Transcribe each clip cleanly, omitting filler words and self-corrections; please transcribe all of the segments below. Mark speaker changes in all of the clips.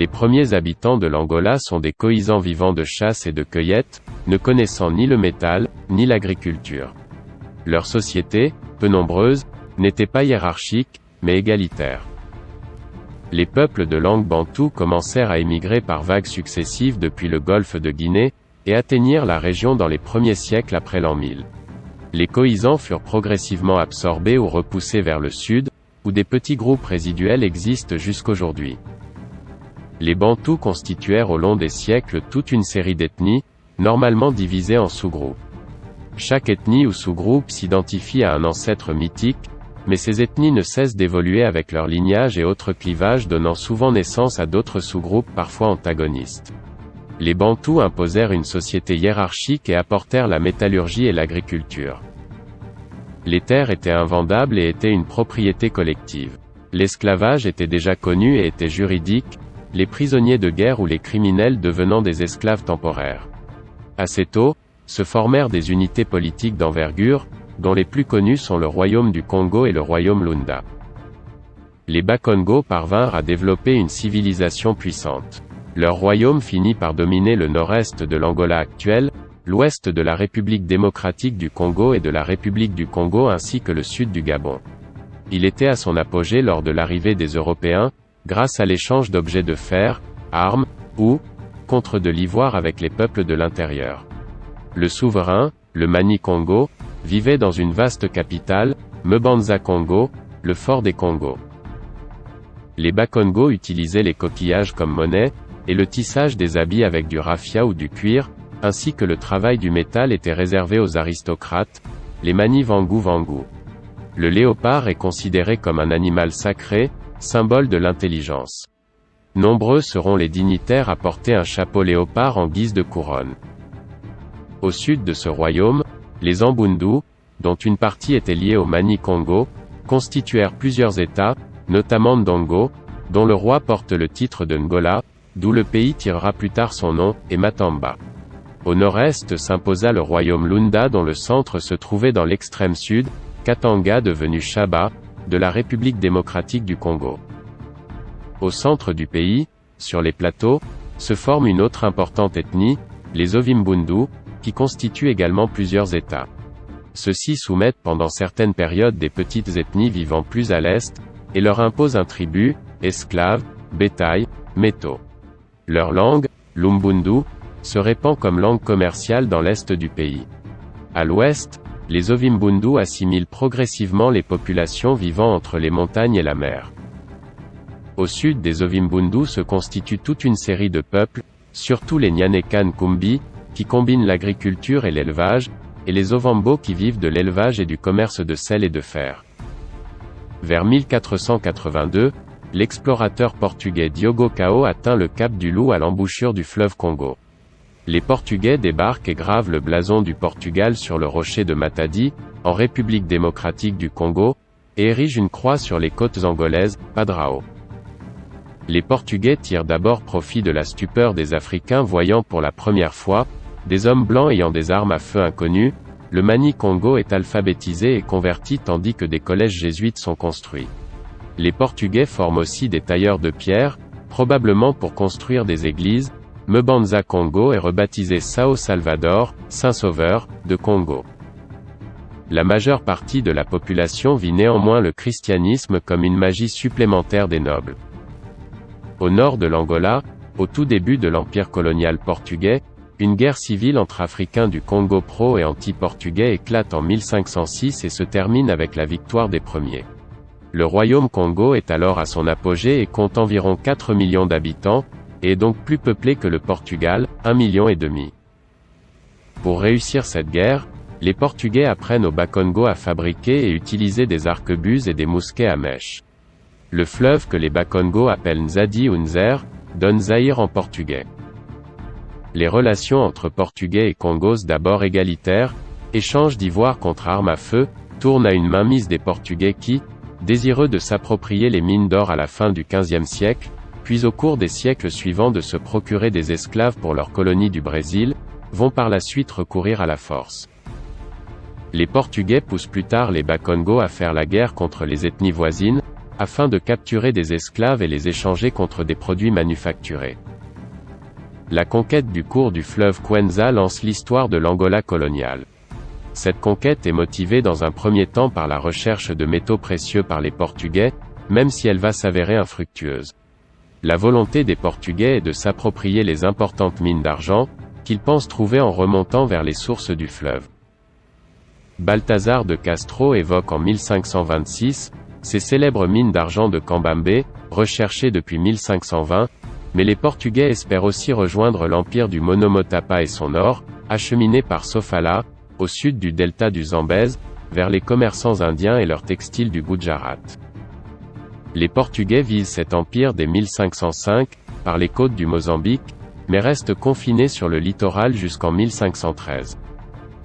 Speaker 1: Les premiers habitants de l'Angola sont des coïsans vivant de chasse et de cueillette, ne connaissant ni le métal, ni l'agriculture. Leur société, peu nombreuse, n'était pas hiérarchique, mais égalitaire. Les peuples de langue bantoue commencèrent à émigrer par vagues successives depuis le golfe de Guinée, et atteignirent la région dans les premiers siècles après l'an 1000. Les coïsans furent progressivement absorbés ou repoussés vers le sud, où des petits groupes résiduels existent jusqu'aujourd'hui. Les Bantous constituèrent au long des siècles toute une série d'ethnies, normalement divisées en sous-groupes. Chaque ethnie ou sous-groupe s'identifie à un ancêtre mythique, mais ces ethnies ne cessent d'évoluer avec leur lignage et autres clivages, donnant souvent naissance à d'autres sous-groupes parfois antagonistes. Les Bantous imposèrent une société hiérarchique et apportèrent la métallurgie et l'agriculture. Les terres étaient invendables et étaient une propriété collective. L'esclavage était déjà connu et était juridique, les prisonniers de guerre ou les criminels devenant des esclaves temporaires. Assez tôt, se formèrent des unités politiques d'envergure, dont les plus connus sont le royaume du Congo et le royaume Lunda. Les Bakongo parvinrent à développer une civilisation puissante. Leur royaume finit par dominer le nord-est de l'Angola actuel, l'ouest de la République démocratique du Congo et de la République du Congo ainsi que le sud du Gabon. Il était à son apogée lors de l'arrivée des Européens, grâce à l'échange d'objets de fer, armes, ou, contre de l'ivoire avec les peuples de l'intérieur. Le souverain, le Mani Congo, vivait dans une vaste capitale, Mbanza Congo, le fort des Congos. Les Bakongo utilisaient les coquillages comme monnaie, et le tissage des habits avec du raffia ou du cuir, ainsi que le travail du métal était réservé aux aristocrates, les Mani Vangu Vangu. Le léopard est considéré comme un animal sacré, symbole de l'intelligence. Nombreux seront les dignitaires à porter un chapeau léopard en guise de couronne. Au sud de ce royaume, les Ambundu, dont une partie était liée au Mani Congo, constituèrent plusieurs États, notamment Ndongo, dont le roi porte le titre de Ngola, d'où le pays tirera plus tard son nom, et Matamba. Au nord-est s'imposa le royaume Lunda dont le centre se trouvait dans l'extrême sud, Katanga devenu Shaba, de la République démocratique du Congo. Au centre du pays, sur les plateaux, se forme une autre importante ethnie, les Ovimbundu, qui constituent également plusieurs États. Ceux-ci soumettent pendant certaines périodes des petites ethnies vivant plus à l'est, et leur imposent un tribut, esclaves, bétail, métaux. Leur langue, l'Umbundu, se répand comme langue commerciale dans l'est du pays. À l'ouest, les Ovimbundu assimilent progressivement les populations vivant entre les montagnes et la mer. Au sud des Ovimbundu se constitue toute une série de peuples, surtout les Nyanekan Kumbi, qui combinent l'agriculture et l'élevage, et les Ovambo qui vivent de l'élevage et du commerce de sel et de fer. Vers 1482, l'explorateur portugais Diogo Cao atteint le cap du Loup à l'embouchure du fleuve Congo. Les Portugais débarquent et gravent le blason du Portugal sur le rocher de Matadi, en République démocratique du Congo, et érigent une croix sur les côtes angolaises, Padrao. Les Portugais tirent d'abord profit de la stupeur des Africains voyant pour la première fois, des hommes blancs ayant des armes à feu inconnues. Le Mani Congo est alphabétisé et converti tandis que des collèges jésuites sont construits. Les Portugais forment aussi des tailleurs de pierre, probablement pour construire des églises. Mbanza Congo est rebaptisé Sao Salvador, Saint-Sauveur, de Congo. La majeure partie de la population vit néanmoins le christianisme comme une magie supplémentaire des nobles. Au nord de l'Angola, au tout début de l'empire colonial portugais, une guerre civile entre Africains du Congo pro et anti-portugais éclate en 1506 et se termine avec la victoire des premiers. Le royaume Congo est alors à son apogée et compte environ 4 millions d'habitants, et est donc plus peuplé que le Portugal, 1,5 million. Pour réussir cette guerre, les Portugais apprennent aux Bakongo à fabriquer et utiliser des arquebuses et des mousquets à mèche. Le fleuve que les Bakongo appellent Nzadi ou Nzer, donne Zaïre en portugais. Les relations entre Portugais et Congos d'abord égalitaires, échange d'ivoire contre armes à feu, tournent à une mainmise des Portugais qui, désireux de s'approprier les mines d'or à la fin du XVe siècle, puis au cours des siècles suivants de se procurer des esclaves pour leur colonie du Brésil, vont par la suite recourir à la force. Les Portugais poussent plus tard les Bakongo à faire la guerre contre les ethnies voisines, afin de capturer des esclaves et les échanger contre des produits manufacturés. La conquête du cours du fleuve Cuenza lance l'histoire de l'Angola coloniale. Cette conquête est motivée dans un premier temps par la recherche de métaux précieux par les Portugais, même si elle va s'avérer infructueuse. La volonté des Portugais est de s'approprier les importantes mines d'argent, qu'ils pensent trouver en remontant vers les sources du fleuve. Balthazar de Castro évoque en 1526, ces célèbres mines d'argent de Cambambe, recherchées depuis 1520, mais les Portugais espèrent aussi rejoindre l'empire du Monomotapa et son or, acheminé par Sofala, au sud du delta du Zambèze, vers les commerçants indiens et leurs textiles du Gujarat. Les Portugais visent cet empire dès 1505, par les côtes du Mozambique, mais restent confinés sur le littoral jusqu'en 1513.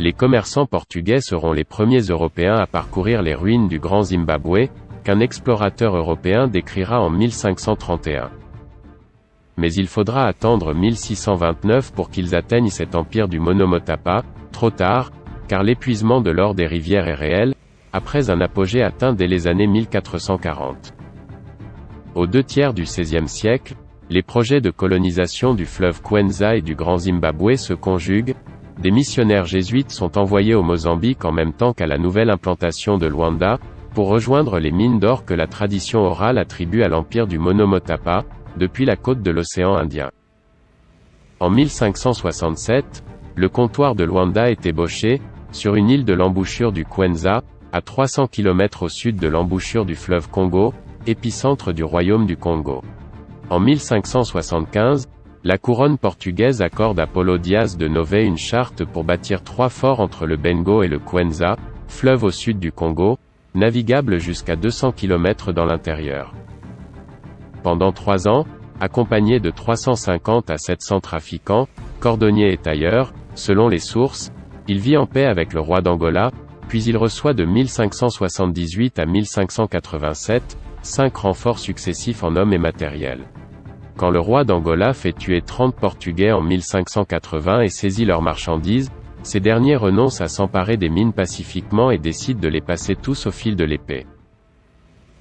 Speaker 1: Les commerçants portugais seront les premiers Européens à parcourir les ruines du Grand Zimbabwe, qu'un explorateur européen décrira en 1531. Mais il faudra attendre 1629 pour qu'ils atteignent cet empire du Monomotapa, trop tard, car l'épuisement de l'or des rivières est réel, après un apogée atteint dès les années 1440. Aux 2/3 du XVIe siècle, les projets de colonisation du fleuve Cuenza et du Grand Zimbabwe se conjuguent, des missionnaires jésuites sont envoyés au Mozambique en même temps qu'à la nouvelle implantation de Luanda, pour rejoindre les mines d'or que la tradition orale attribue à l'empire du Monomotapa, depuis la côte de l'océan Indien. En 1567, le comptoir de Luanda est ébauché, sur une île de l'embouchure du Cuenza, à 300 km au sud de l'embouchure du fleuve Congo, épicentre du royaume du Congo. En 1575, la couronne portugaise accorde à Paulo Dias de Nové une charte pour bâtir 3 forts entre le Bengo et le Cuenza, fleuve au sud du Congo, navigable jusqu'à 200 km dans l'intérieur. Pendant 3 ans, accompagné de 350 à 700 trafiquants, cordonniers et tailleurs, selon les sources, il vit en paix avec le roi d'Angola, puis il reçoit de 1578 à 1587, 5 renforts successifs en hommes et matériel. Quand le roi d'Angola fait tuer 30 Portugais en 1580 et saisit leurs marchandises, ces derniers renoncent à s'emparer des mines pacifiquement et décident de les passer tous au fil de l'épée.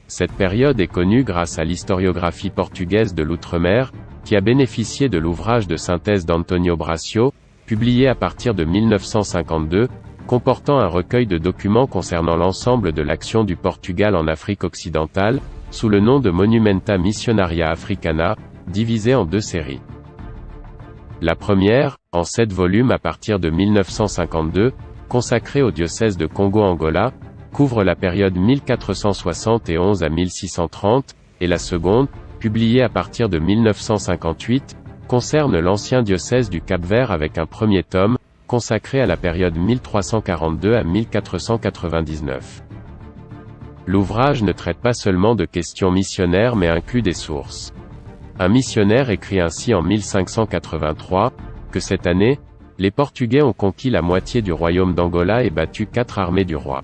Speaker 1: Cette période est connue grâce à l'historiographie portugaise de l'outre-mer, qui a bénéficié de l'ouvrage de synthèse d'Antonio Bracio, publié à partir de 1952, comportant un recueil de documents concernant l'ensemble de l'action du Portugal en Afrique occidentale, sous le nom de Monumenta Missionaria Africana, divisé en 2 séries. La première, en 7 volumes à partir de 1952, consacrée au diocèse de Congo-Angola, couvre la période 1471 à 1630, et la seconde, publiée à partir de 1958, concerne l'ancien diocèse du Cap-Vert avec un premier tome, consacré à la période 1342 à 1499. L'ouvrage ne traite pas seulement de questions missionnaires mais inclut des sources. Un missionnaire écrit ainsi en 1583, que cette année, les Portugais ont conquis la moitié du royaume d'Angola et battu 4 armées du roi.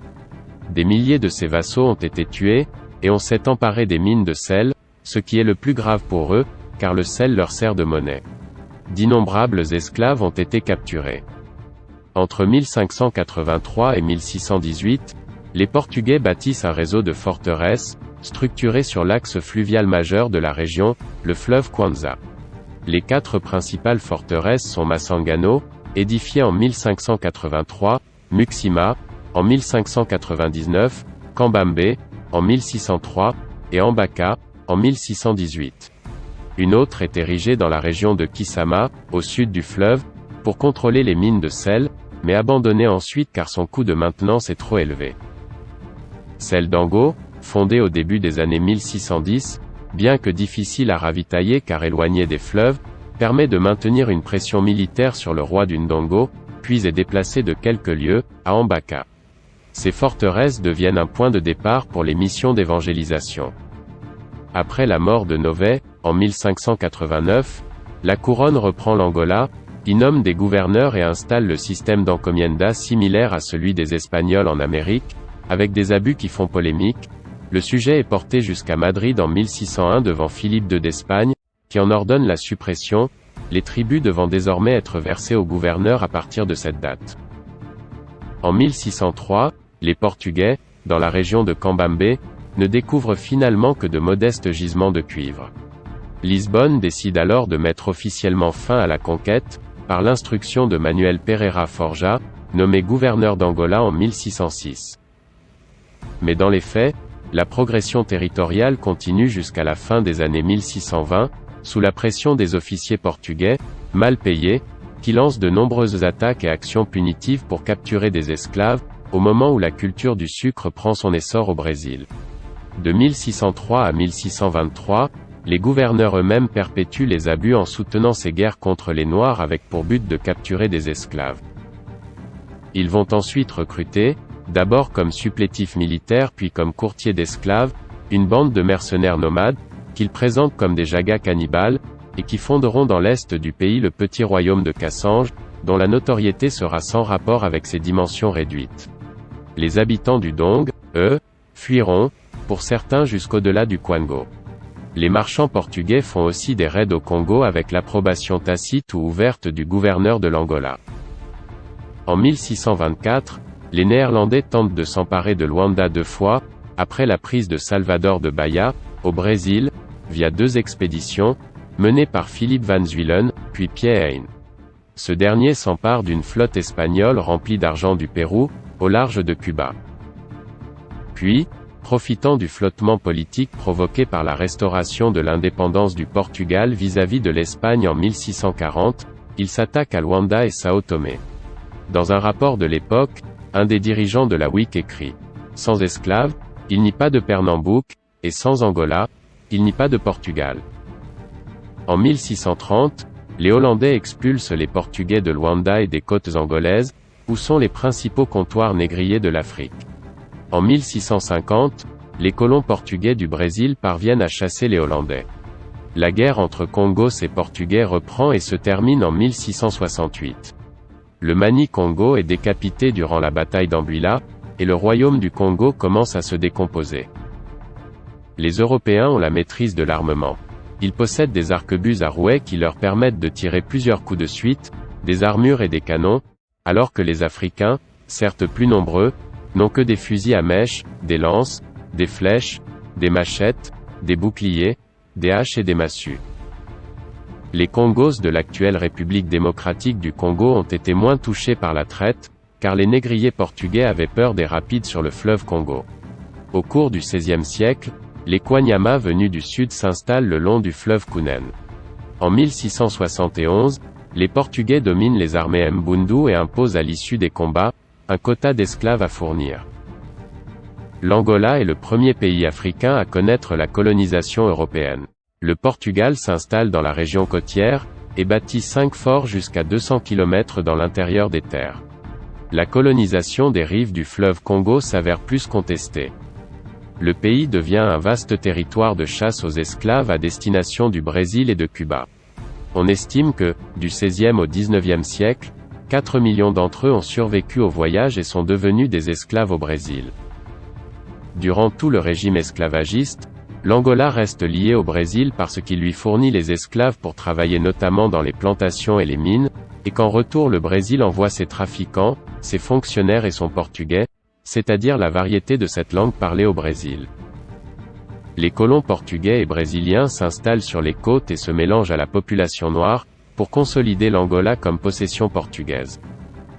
Speaker 1: Des milliers de ses vassaux ont été tués, et on s'est emparé des mines de sel, ce qui est le plus grave pour eux, car le sel leur sert de monnaie. D'innombrables esclaves ont été capturés. Entre 1583 et 1618, les Portugais bâtissent un réseau de forteresses, structuré sur l'axe fluvial majeur de la région, le fleuve Cuenza. Les 4 principales forteresses sont Massangano, édifiée en 1583, Muxima, en 1599, Cambambe, en 1603, et Ambaka, en 1618. Une autre est érigée dans la région de Kisama, au sud du fleuve, pour contrôler les mines de sel, mais abandonnée ensuite car son coût de maintenance est trop élevé. Celle d'Ango, fondée au début des années 1610, bien que difficile à ravitailler car éloignée des fleuves, permet de maintenir une pression militaire sur le roi du Ndongo, puis est déplacée de quelques lieues, à Ambaka. Ces forteresses deviennent un point de départ pour les missions d'évangélisation. Après la mort de Nové, en 1589, la couronne reprend l'Angola, y nomme des gouverneurs et installe le système d'encomienda similaire à celui des Espagnols en Amérique, avec des abus qui font polémique. Le sujet est porté jusqu'à Madrid en 1601 devant Philippe II d'Espagne, qui en ordonne la suppression, les tributs devant désormais être versés aux gouverneurs à partir de cette date. En 1603, les Portugais, dans la région de Cambambe, ne découvre finalement que de modestes gisements de cuivre. Lisbonne décide alors de mettre officiellement fin à la conquête, par l'instruction de Manuel Pereira Forja, nommé gouverneur d'Angola en 1606. Mais dans les faits, la progression territoriale continue jusqu'à la fin des années 1620, sous la pression des officiers portugais, mal payés, qui lancent de nombreuses attaques et actions punitives pour capturer des esclaves, au moment où la culture du sucre prend son essor au Brésil. De 1603 à 1623, les gouverneurs eux-mêmes perpétuent les abus en soutenant ces guerres contre les Noirs avec pour but de capturer des esclaves. Ils vont ensuite recruter, d'abord comme supplétifs militaires puis comme courtiers d'esclaves, une bande de mercenaires nomades, qu'ils présentent comme des jagas cannibales, et qui fonderont dans l'est du pays le petit royaume de Cassange, dont la notoriété sera sans rapport avec ses dimensions réduites. Les habitants du Dong, eux, fuiront, pour certains jusqu'au-delà du Kwango. Les marchands portugais font aussi des raids au Congo avec l'approbation tacite ou ouverte du gouverneur de l'Angola. En 1624, les Néerlandais tentent de s'emparer de Luanda 2 fois, après la prise de Salvador de Bahia, au Brésil, via 2 expéditions, menées par Philippe Van Zuylen, puis Pierre Heine. Ce dernier s'empare d'une flotte espagnole remplie d'argent du Pérou, au large de Cuba. Puis, profitant du flottement politique provoqué par la restauration de l'indépendance du Portugal vis-à-vis de l'Espagne en 1640, il s'attaque à Luanda et Sao Tomé. Dans un rapport de l'époque, un des dirigeants de la WIC écrit « Sans esclaves, il n'y pas de Pernambouc, et sans Angola, il n'y pas de Portugal ». En 1630, les Hollandais expulsent les Portugais de Luanda et des côtes angolaises, où sont les principaux comptoirs négriers de l'Afrique. En 1650, les colons portugais du Brésil parviennent à chasser les Hollandais. La guerre entre Congos et Portugais reprend et se termine en 1668. Le Mani-Congo est décapité durant la bataille d'Ambuila, et le royaume du Congo commence à se décomposer. Les Européens ont la maîtrise de l'armement. Ils possèdent des arquebuses à rouet qui leur permettent de tirer plusieurs coups de suite, des armures et des canons, alors que les Africains, certes plus nombreux, n'ont que des fusils à mèche, des lances, des flèches, des machettes, des boucliers, des haches et des massues. Les Congos de l'actuelle République démocratique du Congo ont été moins touchés par la traite, car les négriers portugais avaient peur des rapides sur le fleuve Congo. Au cours du XVIe siècle, les Kwanyama venus du sud s'installent le long du fleuve Kounen. En 1671, les Portugais dominent les armées Mbundu et imposent à l'issue des combats, un quota d'esclaves à fournir. L'Angola est le premier pays africain à connaître la colonisation européenne. Le Portugal s'installe dans la région côtière, et bâtit 5 forts jusqu'à 200 km dans l'intérieur des terres. La colonisation des rives du fleuve Congo s'avère plus contestée. Le pays devient un vaste territoire de chasse aux esclaves à destination du Brésil et de Cuba. On estime que, du XVIe au XIXe siècle, 4 millions d'entre eux ont survécu au voyage et sont devenus des esclaves au Brésil. Durant tout le régime esclavagiste, l'Angola reste lié au Brésil parce qu'il lui fournit les esclaves pour travailler notamment dans les plantations et les mines, et qu'en retour le Brésil envoie ses trafiquants, ses fonctionnaires et son portugais, c'est-à-dire la variété de cette langue parlée au Brésil. Les colons portugais et brésiliens s'installent sur les côtes et se mélangent à la population noire, pour consolider l'Angola comme possession portugaise.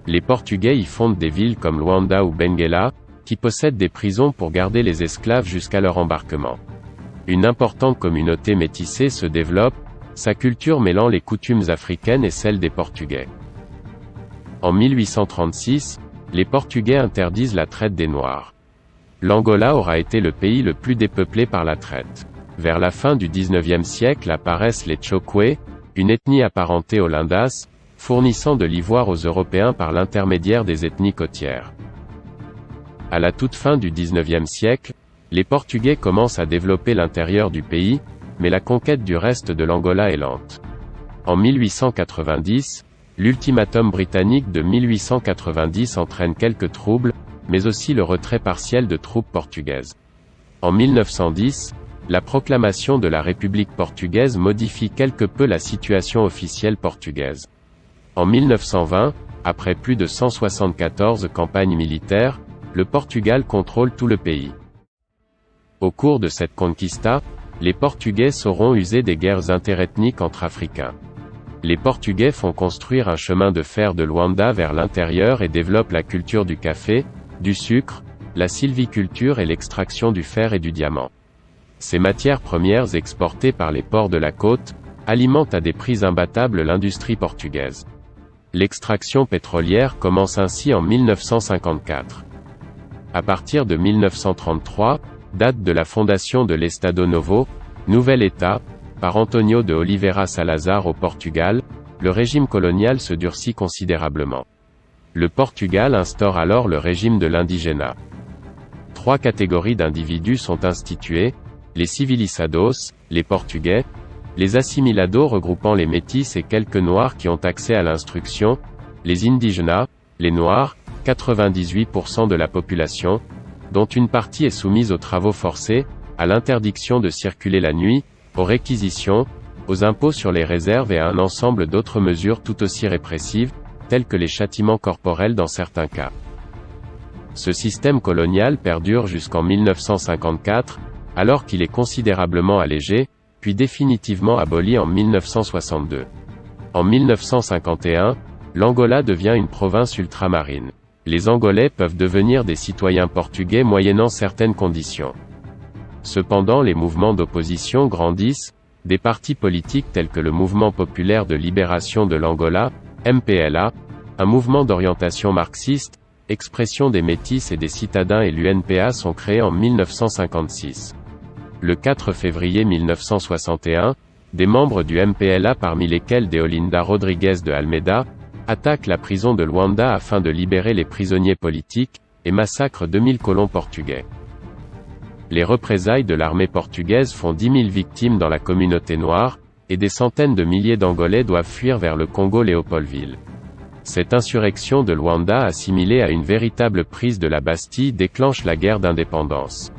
Speaker 1: Les Portugais y fondent des villes comme Luanda ou Benguela, qui possèdent des prisons pour garder les esclaves jusqu'à leur embarquement. Une importante communauté métissée se développe, sa culture mêlant les coutumes africaines et celles des Portugais. En 1836, les Portugais interdisent la traite des Noirs. L'Angola aura été le pays le plus dépeuplé par la traite. Vers la fin du XIXe siècle apparaissent les Chokwe, une ethnie apparentée aux Lindas, fournissant de l'ivoire aux Européens par l'intermédiaire des ethnies côtières. À la toute fin du XIXe siècle, les Portugais commencent à développer l'intérieur du pays, mais la conquête du reste de l'Angola est lente. En 1890, l'ultimatum britannique de 1890 entraîne quelques troubles, mais aussi le retrait partiel de troupes portugaises. En 1910, la proclamation de la République portugaise modifie quelque peu la situation officielle portugaise. En 1920, après plus de 174 campagnes militaires, le Portugal contrôle tout le pays. Au cours de cette conquista, les Portugais sauront user des guerres interethniques entre Africains. Les Portugais font construire un chemin de fer de Luanda vers l'intérieur et développent la culture du café, du sucre, la sylviculture et l'extraction du fer et du diamant. Ces matières premières exportées par les ports de la côte, alimentent à des prix imbattables l'industrie portugaise. L'extraction pétrolière commence ainsi en 1954. À partir de 1933, date de la fondation de l'Estado Novo, nouvel État, par António de Oliveira Salazar au Portugal, le régime colonial se durcit considérablement. Le Portugal instaure alors le régime de l'indigénat. 3 catégories d'individus sont instituées, les civilizados, les Portugais, les assimilados regroupant les métis et quelques noirs qui ont accès à l'instruction, les indígenas, les noirs, 98% de la population, dont une partie est soumise aux travaux forcés, à l'interdiction de circuler la nuit, aux réquisitions, aux impôts sur les réserves et à un ensemble d'autres mesures tout aussi répressives, telles que les châtiments corporels dans certains cas. Ce système colonial perdure jusqu'en 1954, alors qu'il est considérablement allégé, puis définitivement aboli en 1962. En 1951, l'Angola devient une province ultramarine. Les Angolais peuvent devenir des citoyens portugais moyennant certaines conditions. Cependant, les mouvements d'opposition grandissent, des partis politiques tels que le Mouvement populaire de libération de l'Angola, MPLA, un mouvement d'orientation marxiste, expression des métis et des citadins et l'UNPA sont créés en 1956. Le 4 février 1961, des membres du MPLA parmi lesquels Deolinda Rodrigues de Almeida, attaquent la prison de Luanda afin de libérer les prisonniers politiques, et massacrent 2000 colons portugais. Les représailles de l'armée portugaise font 10 000 victimes dans la communauté noire, et des centaines de milliers d'Angolais doivent fuir vers le Congo-Léopoldville. Cette insurrection de Luanda assimilée à une véritable prise de la Bastille déclenche la guerre d'indépendance.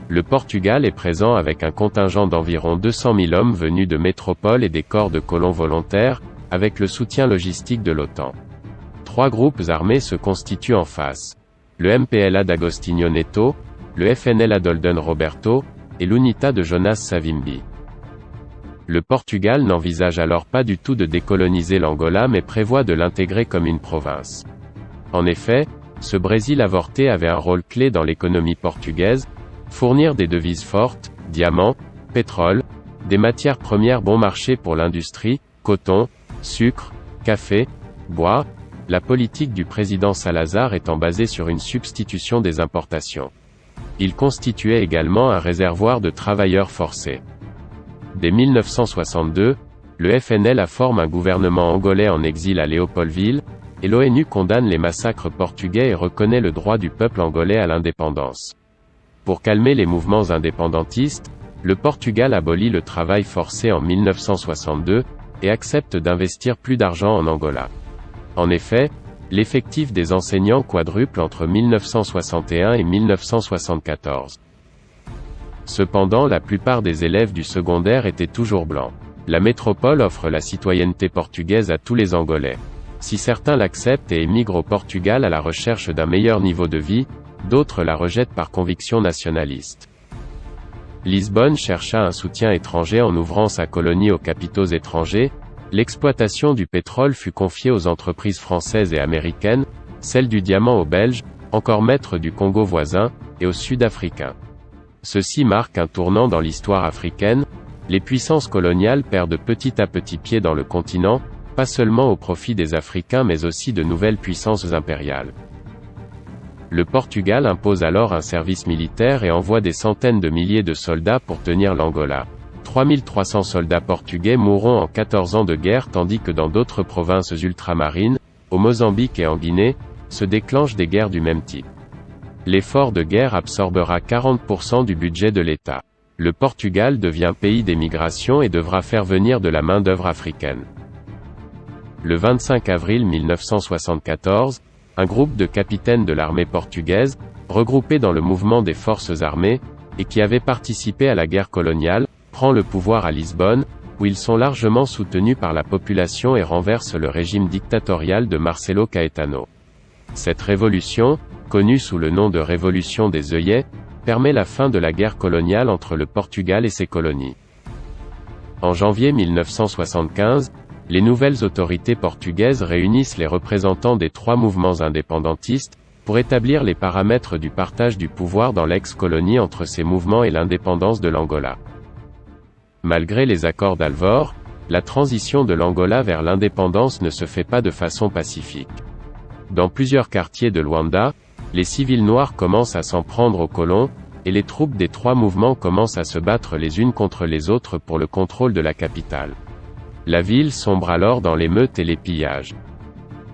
Speaker 1: Le Portugal est présent avec un contingent d'environ 200 000 hommes venus de métropoles et des corps de colons volontaires, avec le soutien logistique de l'OTAN. 3 groupes armés se constituent en face. Le MPLA d'Agostinho Neto, le FNLA d'Holden Roberto, et l'UNITA de Jonas Savimbi. Le Portugal n'envisage alors pas du tout de décoloniser l'Angola mais prévoit de l'intégrer comme une province. En effet, ce Brésil avorté avait un rôle clé dans l'économie portugaise, fournir des devises fortes, diamants, pétrole, des matières premières bon marché pour l'industrie, coton, sucre, café, bois, la politique du président Salazar étant basée sur une substitution des importations. Il constituait également un réservoir de travailleurs forcés. Dès 1962, le FNLA forme un gouvernement angolais en exil à Léopoldville, et l'ONU condamne les massacres portugais et reconnaît le droit du peuple angolais à l'indépendance. Pour calmer les mouvements indépendantistes, le Portugal abolit le travail forcé en 1962, et accepte d'investir plus d'argent en Angola. En effet, l'effectif des enseignants quadruple entre 1961 et 1974. Cependant, la plupart des élèves du secondaire étaient toujours blancs. La métropole offre la citoyenneté portugaise à tous les Angolais. Si certains l'acceptent et émigrent au Portugal à la recherche d'un meilleur niveau de vie, d'autres la rejettent par conviction nationaliste. Lisbonne chercha un soutien étranger en ouvrant sa colonie aux capitaux étrangers. L'exploitation du pétrole fut confiée aux entreprises françaises et américaines, celle du diamant aux Belges, encore maîtres du Congo voisin, et aux Sud-Africains. Ceci marque un tournant dans l'histoire africaine, les puissances coloniales perdent petit à petit pied dans le continent, pas seulement au profit des Africains mais aussi de nouvelles puissances impériales. Le Portugal impose alors un service militaire et envoie des centaines de milliers de soldats pour tenir l'Angola. 3300 soldats portugais mourront en 14 ans de guerre tandis que dans d'autres provinces ultramarines, au Mozambique et en Guinée, se déclenchent des guerres du même type. L'effort de guerre absorbera 40% du budget de l'État. Le Portugal devient pays d'émigration et devra faire venir de la main-d'œuvre africaine. Le 25 avril 1974, un groupe de capitaines de l'armée portugaise, regroupés dans le mouvement des forces armées, et qui avaient participé à la guerre coloniale, prend le pouvoir à Lisbonne, où ils sont largement soutenus par la population et renversent le régime dictatorial de Marcelo Caetano. Cette révolution, connue sous le nom de Révolution des œillets, permet la fin de la guerre coloniale entre le Portugal et ses colonies. En janvier 1975, les nouvelles autorités portugaises réunissent les représentants des 3 mouvements indépendantistes, pour établir les paramètres du partage du pouvoir dans l'ex-colonie entre ces mouvements et l'indépendance de l'Angola. Malgré les accords d'Alvor, la transition de l'Angola vers l'indépendance ne se fait pas de façon pacifique. Dans plusieurs quartiers de Luanda, les civils noirs commencent à s'en prendre aux colons, et les troupes des 3 mouvements commencent à se battre les unes contre les autres pour le contrôle de la capitale. La ville sombre alors dans l'émeute et les pillages.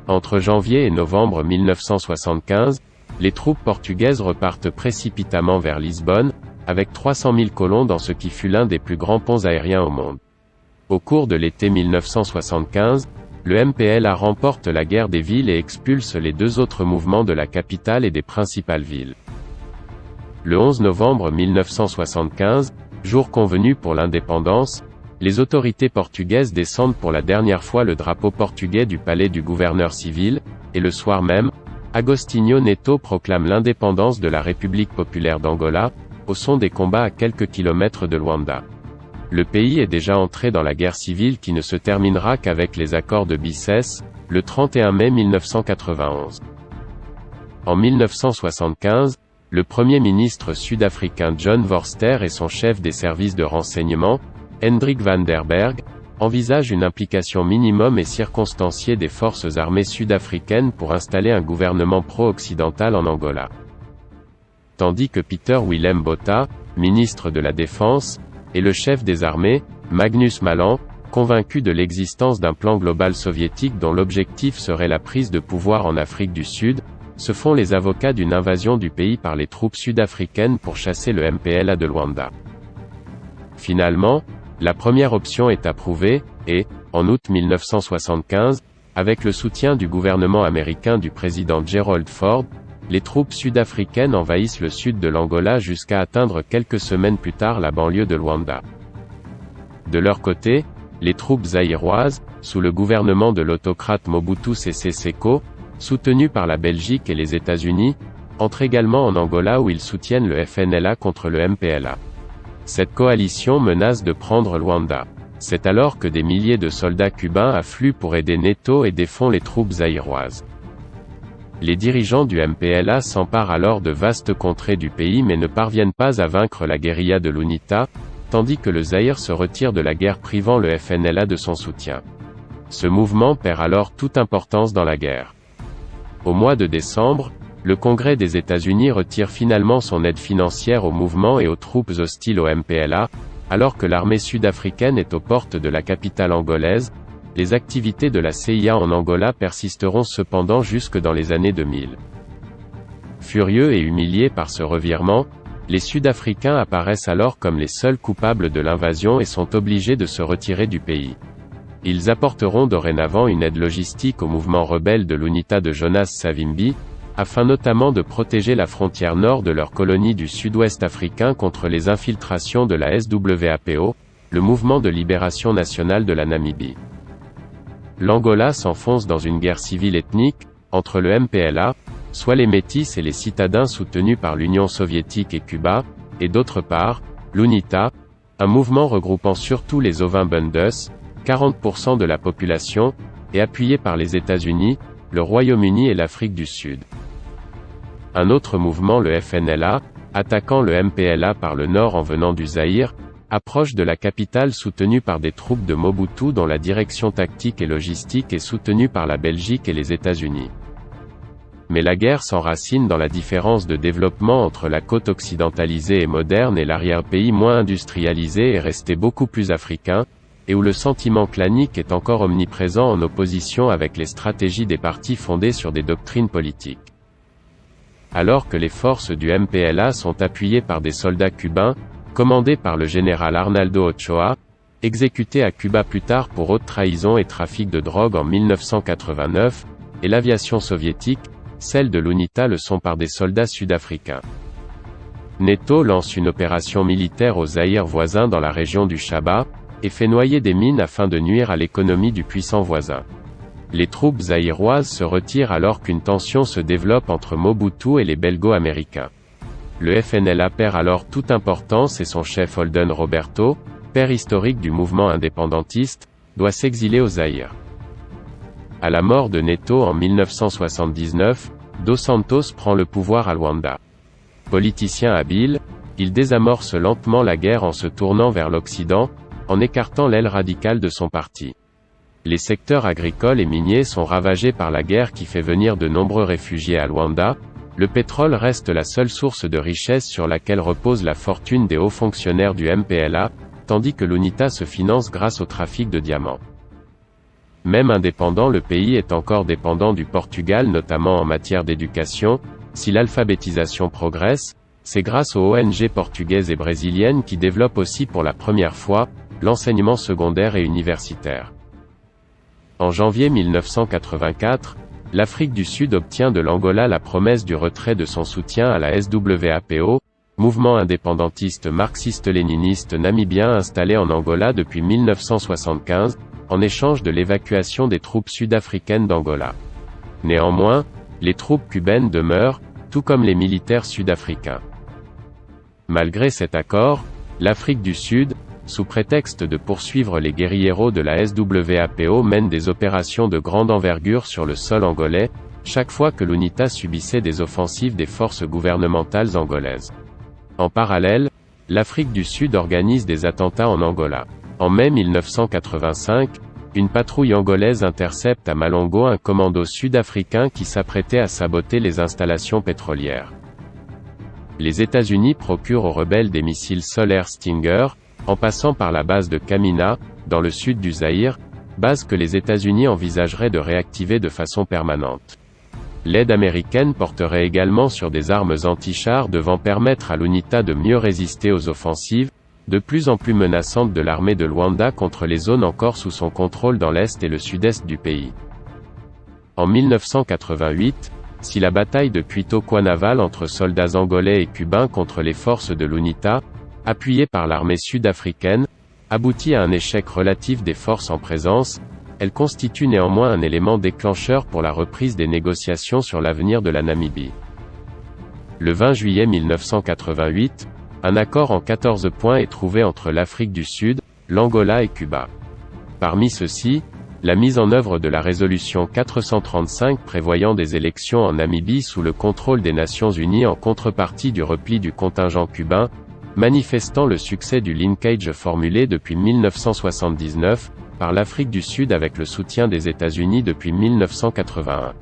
Speaker 1: Entre janvier et novembre 1975, les troupes portugaises repartent précipitamment vers Lisbonne, avec 300 000 colons dans ce qui fut l'un des plus grands ponts aériens au monde. Au cours de l'été 1975, le MPLA remporte la guerre des villes et expulse les 2 autres mouvements de la capitale et des principales villes. Le 11 novembre 1975, jour convenu pour l'indépendance, les autorités portugaises descendent pour la dernière fois le drapeau portugais du palais du gouverneur civil, et le soir même, Agostinho Neto proclame l'indépendance de la République populaire d'Angola, au son des combats à quelques kilomètres de Luanda. Le pays est déjà entré dans la guerre civile qui ne se terminera qu'avec les accords de Bicesse, le 31 mai 1991. En 1975, le Premier ministre sud-africain John Vorster et son chef des services de renseignement, Hendrik van der Berg, envisagent une implication minimum et circonstanciée des forces armées sud-africaines pour installer un gouvernement pro-occidental en Angola. Tandis que Peter Willem Botha, ministre de la Défense, et le chef des armées, Magnus Malan, convaincus de l'existence d'un plan global soviétique dont l'objectif serait la prise de pouvoir en Afrique du Sud, se font les avocats d'une invasion du pays par les troupes sud-africaines pour chasser le MPLA de Luanda. Finalement, la première option est approuvée, et, en août 1975, avec le soutien du gouvernement américain du président Gerald Ford, les troupes sud-africaines envahissent le sud de l'Angola jusqu'à atteindre quelques semaines plus tard la banlieue de Luanda. De leur côté, les troupes zaïroises, sous le gouvernement de l'autocrate Mobutu Sese Seko, soutenues par la Belgique et les États-Unis, entrent également en Angola où ils soutiennent le FNLA contre le MPLA. Cette coalition menace de prendre Luanda. C'est alors que des milliers de soldats cubains affluent pour aider Neto et défont les troupes zaïroises. Les dirigeants du MPLA s'emparent alors de vastes contrées du pays mais ne parviennent pas à vaincre la guérilla de l'UNITA, tandis que le Zaïre se retire de la guerre privant le FNLA de son soutien. Ce mouvement perd alors toute importance dans la guerre. Au mois de décembre, le Congrès des États-Unis retire finalement son aide financière au mouvement et aux troupes hostiles au MPLA, alors que l'armée sud-africaine est aux portes de la capitale angolaise. Les activités de la CIA en Angola persisteront cependant jusque dans les années 2000. Furieux et humiliés par ce revirement, les Sud-Africains apparaissent alors comme les seuls coupables de l'invasion et sont obligés de se retirer du pays. Ils apporteront dorénavant une aide logistique au mouvement rebelle de l'UNITA de Jonas Savimbi, afin notamment de protéger la frontière nord de leur colonie du sud-ouest africain contre les infiltrations de la SWAPO, le mouvement de libération nationale de la Namibie. L'Angola s'enfonce dans une guerre civile ethnique, entre le MPLA, soit les métis et les citadins soutenus par l'Union soviétique et Cuba, et d'autre part, l'UNITA, un mouvement regroupant surtout les Ovin-Bundes, 40% de la population, et appuyé par les États-Unis, le Royaume-Uni et l'Afrique du Sud. Un autre mouvement, le FNLA, attaquant le MPLA par le nord en venant du Zaïre, approche de la capitale soutenu par des troupes de Mobutu dont la direction tactique et logistique est soutenue par la Belgique et les États-Unis. Mais la guerre s'enracine dans la différence de développement entre la côte occidentalisée et moderne et l'arrière-pays moins industrialisé et resté beaucoup plus africain, et où le sentiment clanique est encore omniprésent en opposition avec les stratégies des partis fondées sur des doctrines politiques. Alors que les forces du MPLA sont appuyées par des soldats cubains, commandés par le général Arnaldo Ochoa, exécuté à Cuba plus tard pour haute trahison et trafic de drogue en 1989, et l'aviation soviétique, celles de l'UNITA le sont par des soldats sud-africains. Neto lance une opération militaire au Zaïre voisin dans la région du Chaba, et fait noyer des mines afin de nuire à l'économie du puissant voisin. Les troupes zaïroises se retirent alors qu'une tension se développe entre Mobutu et les Belgo-Américains. le FNLA perd alors toute importance et son chef Holden Roberto, père historique du mouvement indépendantiste, doit s'exiler au Zaïre. À la mort de Neto en 1979, Dos Santos prend le pouvoir à Luanda. Politicien habile, il désamorce lentement la guerre en se tournant vers l'Occident, en écartant l'aile radicale de son parti. Les secteurs agricoles et miniers sont ravagés par la guerre qui fait venir de nombreux réfugiés à Luanda. Le pétrole reste la seule source de richesse sur laquelle repose la fortune des hauts fonctionnaires du MPLA, tandis que l'UNITA se finance grâce au trafic de diamants. Même indépendant, le pays est encore dépendant du Portugal, notamment en matière d'éducation. Si l'alphabétisation progresse, c'est grâce aux ONG portugaises et brésiliennes qui développent aussi pour la première fois l'enseignement secondaire et universitaire. En janvier 1984, l'Afrique du Sud obtient de l'Angola la promesse du retrait de son soutien à la SWAPO, mouvement indépendantiste marxiste-léniniste namibien installé en Angola depuis 1975, en échange de l'évacuation des troupes sud-africaines d'Angola. Néanmoins, les troupes cubaines demeurent, tout comme les militaires sud-africains. Malgré cet accord, l'Afrique du Sud, sous prétexte de poursuivre les guérilleros de la SWAPO, mène des opérations de grande envergure sur le sol angolais, chaque fois que l'UNITA subissait des offensives des forces gouvernementales angolaises. En parallèle, l'Afrique du Sud organise des attentats en Angola. En mai 1985, une patrouille angolaise intercepte à Malongo un commando sud-africain qui s'apprêtait à saboter les installations pétrolières. Les États-Unis procurent aux rebelles des missiles solaires Stinger, en passant par la base de Kamina, dans le sud du Zaïre, base que les États-Unis envisageraient de réactiver de façon permanente. L'aide américaine porterait également sur des armes anti-chars devant permettre à l'UNITA de mieux résister aux offensives, de plus en plus menaçantes de l'armée de Luanda contre les zones encore sous son contrôle dans l'est et le sud-est du pays. En 1988, si la bataille de Cuito-Cuanavale entre soldats angolais et cubains contre les forces de l'UNITA, appuyée par l'armée sud-africaine, aboutit à un échec relatif des forces en présence, elle constitue néanmoins un élément déclencheur pour la reprise des négociations sur l'avenir de la Namibie. Le 20 juillet 1988, un accord en 14 points est trouvé entre l'Afrique du Sud, l'Angola et Cuba. Parmi ceux-ci, la mise en œuvre de la résolution 435 prévoyant des élections en Namibie sous le contrôle des Nations Unies en contrepartie du repli du contingent cubain, manifestant le succès du linkage formulé depuis 1979, par l'Afrique du Sud avec le soutien des États-Unis depuis 1981.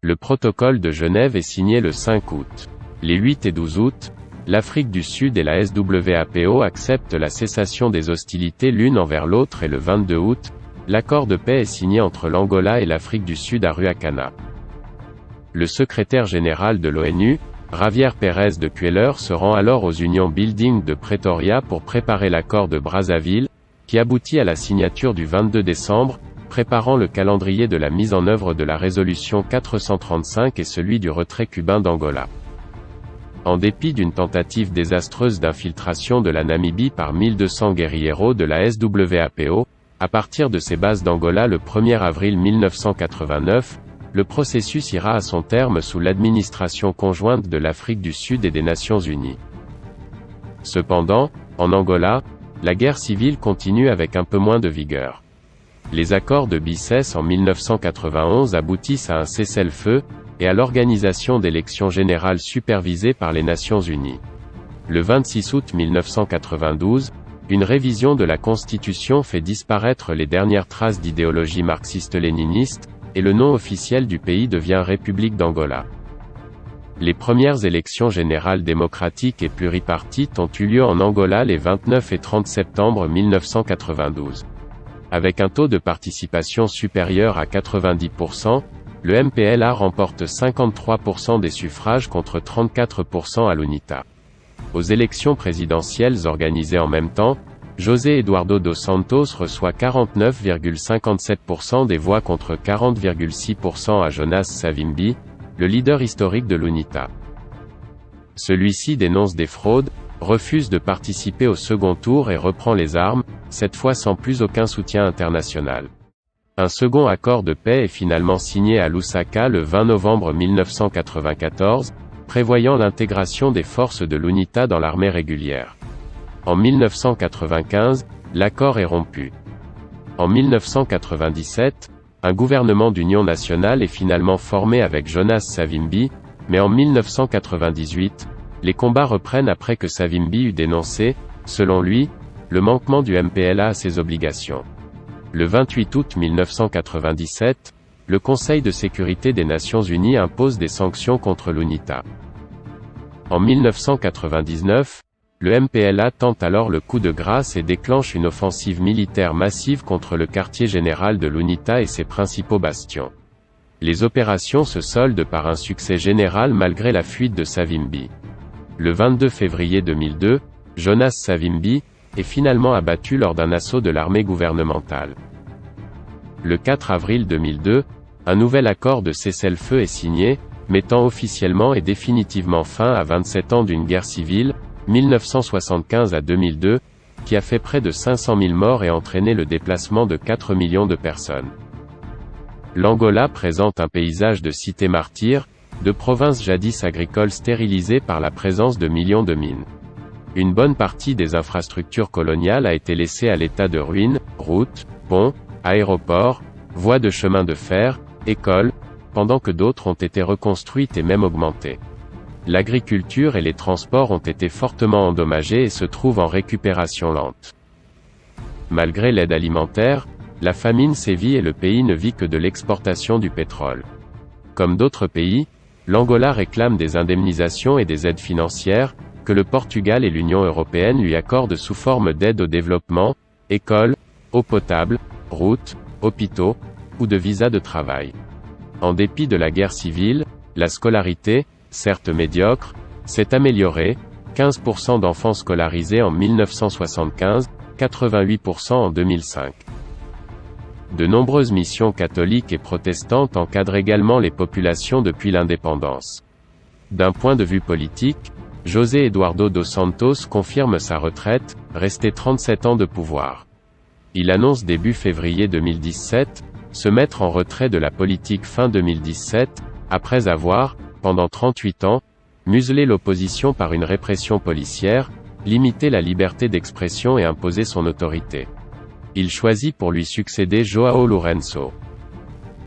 Speaker 1: Le protocole de Genève est signé le 5 août. Les 8 et 12 août, l'Afrique du Sud et la SWAPO acceptent la cessation des hostilités l'une envers l'autre et le 22 août, l'accord de paix est signé entre l'Angola et l'Afrique du Sud à Ruacana. Le secrétaire général de l'ONU, Javier Pérez de Cuéllar, se rend alors aux Union Building de Pretoria pour préparer l'accord de Brazzaville, qui aboutit à la signature du 22 décembre, préparant le calendrier de la mise en œuvre de la résolution 435 et celui du retrait cubain d'Angola. En dépit d'une tentative désastreuse d'infiltration de la Namibie par 1200 guérilleros de la SWAPO, à partir de ses bases d'Angola le 1er avril 1989, le processus ira à son terme sous l'administration conjointe de l'Afrique du Sud et des Nations Unies. Cependant, en Angola, la guerre civile continue avec un peu moins de vigueur. Les accords de Bicesse en 1991 aboutissent à un cessez-le-feu, et à l'organisation d'élections générales supervisées par les Nations Unies. Le 26 août 1992, une révision de la Constitution fait disparaître les dernières traces d'idéologie marxiste-léniniste, et le nom officiel du pays devient République d'Angola. Les premières élections générales démocratiques et pluripartites ont eu lieu en Angola les 29 et 30 septembre 1992. Avec un taux de participation supérieur à 90%, le MPLA remporte 53% des suffrages contre 34% à l'UNITA. Aux élections présidentielles organisées en même temps, José Eduardo dos Santos reçoit 49,57% des voix contre 40,6% à Jonas Savimbi, le leader historique de l'UNITA. Celui-ci dénonce des fraudes, refuse de participer au second tour et reprend les armes, cette fois sans plus aucun soutien international. Un second accord de paix est finalement signé à Lusaka le 20 novembre 1994, prévoyant l'intégration des forces de l'UNITA dans l'armée régulière. En 1995, l'accord est rompu. En 1997, un gouvernement d'union nationale est finalement formé avec Jonas Savimbi, mais en 1998, les combats reprennent après que Savimbi eut dénoncé, selon lui, le manquement du MPLA à ses obligations. Le 28 août 1997, le Conseil de sécurité des Nations Unies impose des sanctions contre l'UNITA. En 1999, le MPLA tente alors le coup de grâce et déclenche une offensive militaire massive contre le quartier général de l'UNITA et ses principaux bastions. Les opérations se soldent par un succès général malgré la fuite de Savimbi. Le 22 février 2002, Jonas Savimbi est finalement abattu lors d'un assaut de l'armée gouvernementale. Le 4 avril 2002, un nouvel accord de cessez-le-feu est signé, mettant officiellement et définitivement fin à 27 ans d'une guerre civile, 1975 à 2002, qui a fait près de 500 000 morts et entraîné le déplacement de 4 millions de personnes. L'Angola présente un paysage de cités martyrs, de provinces jadis agricoles stérilisées par la présence de millions de mines. Une bonne partie des infrastructures coloniales a été laissée à l'état de ruines, routes, ponts, aéroports, voies de chemin de fer, écoles, pendant que d'autres ont été reconstruites et même augmentées. L'agriculture et les transports ont été fortement endommagés et se trouvent en récupération lente. Malgré l'aide alimentaire, la famine sévit et le pays ne vit que de l'exportation du pétrole. Comme d'autres pays, l'Angola réclame des indemnisations et des aides financières, que le Portugal et l'Union européenne lui accordent sous forme d'aide au développement, écoles, eau potable, routes, hôpitaux, ou de visas de travail. En dépit de la guerre civile, la scolarité, certes médiocre, s'est améliorée, 15% d'enfants scolarisés en 1975, 88% en 2005. De nombreuses missions catholiques et protestantes encadrent également les populations depuis l'indépendance. D'un point de vue politique, José Eduardo dos Santos confirme sa retraite, resté 37 ans de pouvoir. Il annonce début février 2017, se mettre en retrait de la politique fin 2017, après avoir, pendant 38 ans, muselé l'opposition par une répression policière, limité la liberté d'expression et imposé son autorité. Il choisit pour lui succéder João Lourenço.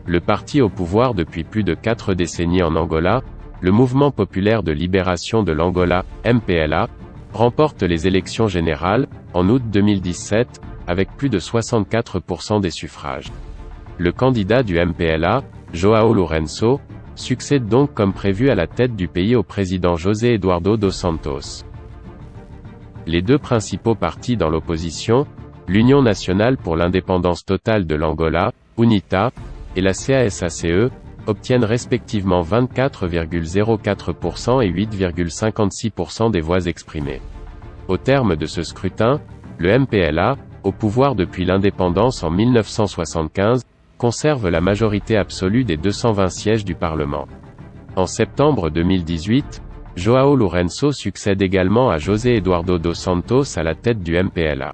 Speaker 1: Le parti au pouvoir depuis plus de 4 décennies en Angola, le Mouvement populaire de libération de l'Angola, MPLA, remporte les élections générales, en août 2017, avec plus de 64% des suffrages. Le candidat du MPLA, João Lourenço, succède donc comme prévu à la tête du pays au président José Eduardo dos Santos. Les deux principaux partis dans l'opposition, l'Union nationale pour l'indépendance totale de l'Angola, UNITA, et la CASACE, obtiennent respectivement 24,04% et 8,56% des voix exprimées. Au terme de ce scrutin, le MPLA, au pouvoir depuis l'indépendance en 1975, conserve la majorité absolue des 220 sièges du Parlement. En septembre 2018, João Lourenço succède également à José Eduardo dos Santos à la tête du MPLA.